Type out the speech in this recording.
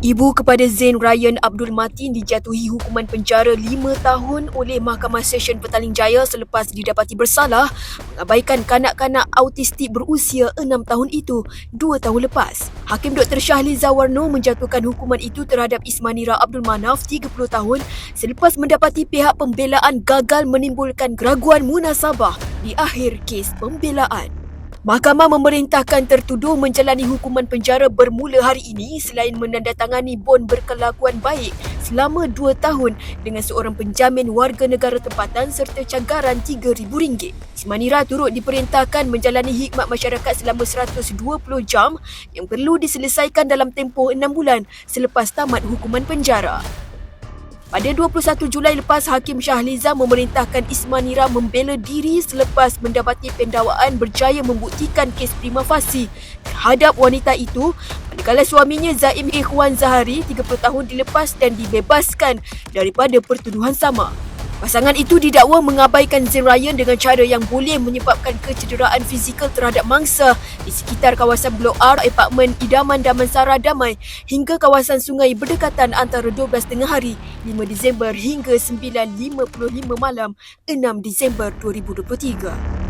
Ibu kepada Zain Ryan Abdul Matin dijatuhi hukuman penjara 5 tahun oleh Mahkamah Session Petaling Jaya selepas didapati bersalah mengabaikan kanak-kanak autistik berusia 6 tahun itu 2 tahun lepas. Hakim Dr. Shahliza Warno menjatuhkan hukuman itu terhadap Ismanira Abdul Manaf 30 tahun selepas mendapati pihak pembelaan gagal menimbulkan keraguan munasabah di akhir kes pembelaan. Mahkamah memerintahkan tertuduh menjalani hukuman penjara bermula hari ini selain menandatangani bon berkelakuan baik selama 2 tahun dengan seorang penjamin warga negara tempatan serta cagaran RM3,000. Ismanira turut diperintahkan menjalani khidmat masyarakat selama 120 jam yang perlu diselesaikan dalam tempoh 6 bulan selepas tamat hukuman penjara. Pada 21 Julai lepas, Hakim Shahliza memerintahkan Ismanira membela diri selepas mendapati pendakwaan berjaya membuktikan kes prima facie terhadap wanita itu manakala suaminya Zaim Ikhwan Zahari 30 tahun dilepas dan dibebaskan daripada pertuduhan sama. Pasangan itu didakwa mengabaikan Zain Ryan dengan cara yang boleh menyebabkan kecederaan fizikal terhadap mangsa di sekitar kawasan Blok R, apartmen Idaman Damansara Damai hingga kawasan sungai berdekatan antara 12 tengah hari 5 Disember hingga 9.55 malam 6 Disember 2023.